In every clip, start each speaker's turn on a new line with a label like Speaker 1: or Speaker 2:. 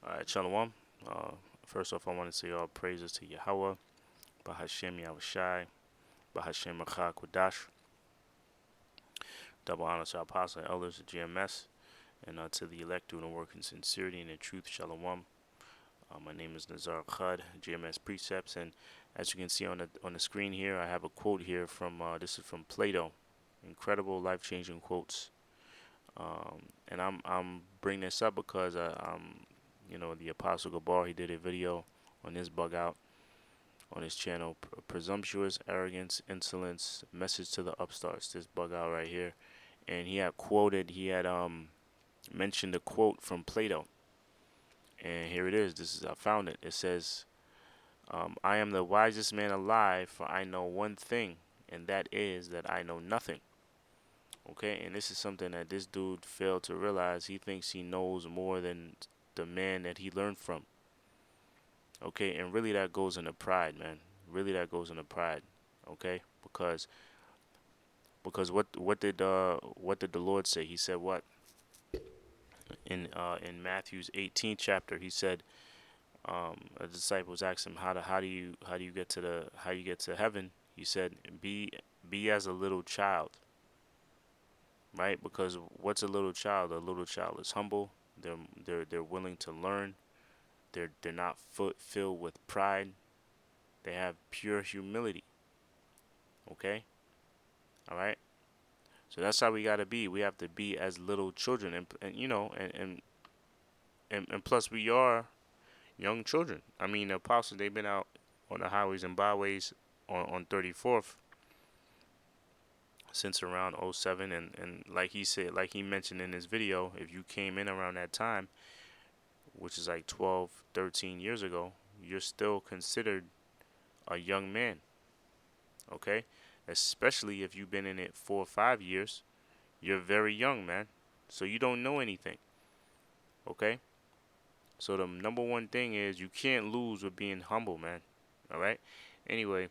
Speaker 1: All right, shalawam. Uh, First off, I want to say all praises to Yahawah, bahasham Yahawashi, bahasham Kodash. Double honor to our apostle and elders of GMS, and to the elect doing the work in sincerity and in truth. Shalawam. My name is Nazar Khad, GMS Precepts, and as you can see on the screen here, I have a quote here from this is from Plato. Incredible, life-changing quotes. And I'm bringing this up because the Apostle Gabar, he did a video on this bug out on his channel, presumptuous arrogance, insolence, message to the upstarts. This bug out right here, and he had mentioned a quote from Plato, and here it is. I found it. It says, "I am the wisest man alive, for I know one thing, and that is that I know nothing." Okay, and this is something that this dude failed to realize. He thinks he knows more than the man that he learned from. Okay, and really that goes into pride, man. Really that goes into pride. Okay, because what did the Lord say? He said what in Matthew's 18th chapter. He said, the disciples asked him, how do you get to heaven? He said, be as a little child, right? Because what's a little child? A little child is humble. They're willing to learn. They're not filled with pride. They have pure humility. Okay, all right. So that's how we gotta be. We have to be as little children, and you know, and plus we are young children. I mean, the apostles, they've been out on the highways and byways on 34th since around '07, and like he said, like he mentioned in his video, if you came in around that time, which is like 12, 13 years ago, you're still considered a young man. Okay, especially if you've been in it 4 or 5 years, you're very young, man. So you don't know anything. Okay, so the number one thing is you can't lose with being humble, man. All right. Anyway,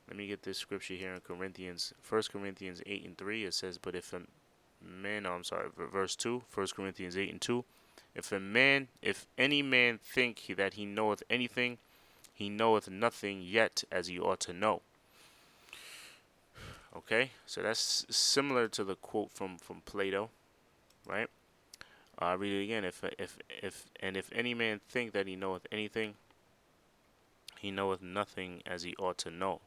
Speaker 1: let me get this scripture here in Corinthians, 1 Corinthians 8:3. It says, "But if a man, no, I'm sorry, verse 2, 1 Corinthians 8:2. If any man think that he knoweth anything, he knoweth nothing yet as he ought to know." Okay, so that's similar to the quote from Plato, right? I'll read it again. If any man think that he knoweth anything, he knoweth nothing as he ought to know.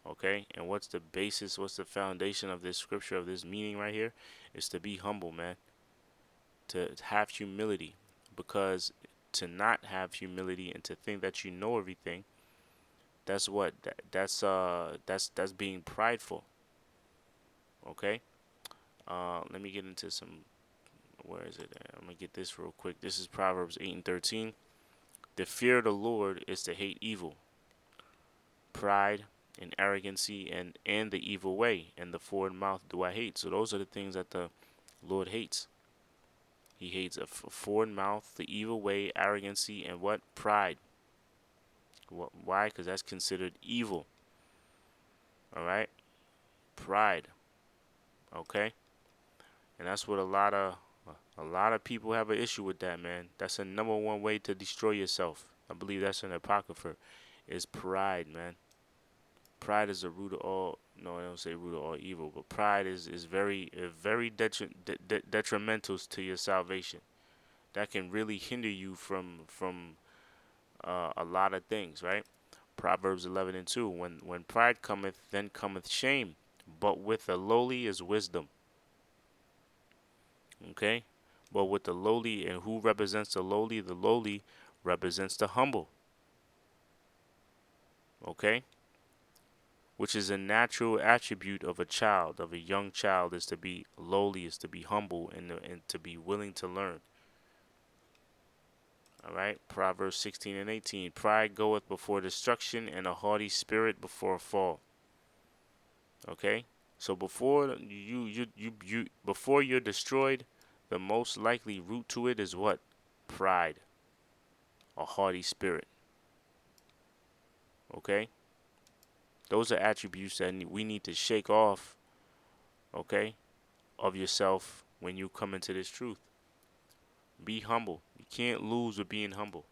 Speaker 1: Okay, and what's the basis? What's the foundation of this scripture, of this meaning right here? Is to be humble, man. To have humility, because to not have humility and to think that you know everything, that's what that's being prideful. Okay. Let me get into some. Where is it? I'm gonna get this real quick. This is Proverbs 8:13. The fear of the Lord is to hate evil, pride, and arrogancy, and the evil way, and the forward mouth do I hate. So those are the things that the Lord hates. He hates a forward mouth, the evil way, arrogancy, and what? Pride. Why? Because that's considered evil. All right? Pride. Okay? And that's what a lot of people have an issue with that, man. That's the number one way to destroy yourself. I believe that's an apocrypha. Is pride, man. Pride is the root of all. No, I don't say root of all evil, but pride is very detrimental to your salvation. That can really hinder you from a lot of things, right? Proverbs 11:2. When pride cometh, then cometh shame, but with the lowly is wisdom. Okay, but with the lowly, and who represents the lowly? The lowly represents the humble. Okay, which is a natural attribute of a child, of a young child, is to be lowly, is to be humble, and to be willing to learn. All right, Proverbs 16:18. Pride goeth before destruction, and a haughty spirit before a fall. Okay, so before you're destroyed, the most likely root to it is what? Pride, a haughty spirit. Okay, those are attributes that we need to shake off. Okay, of yourself when you come into this truth. Be humble. You can't lose with being humble.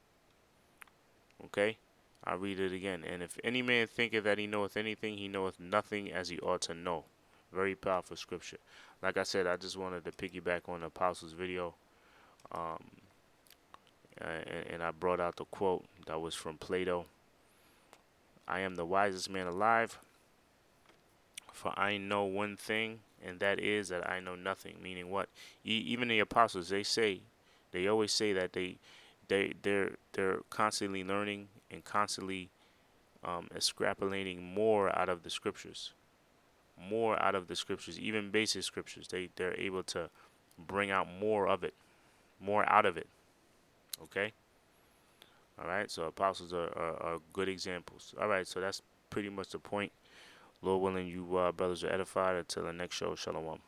Speaker 1: Okay? I'll read it again. And if any man thinketh that he knoweth anything, he knoweth nothing as he ought to know. Very powerful scripture. Like I said, I just wanted to piggyback on the Apostles' video. Um, and I brought out the quote that was from Plato. I am the wisest man alive, for I know one thing, and that is that I know nothing. Meaning what? Even the apostles, they always say that they're constantly learning and constantly extrapolating more out of the scriptures, even basic scriptures. They're able to bring out more of it, more out of it. Okay. All right. So apostles are good examples. All right. So that's pretty much the point. Lord willing, you brothers are edified. Until the next show, shalawam.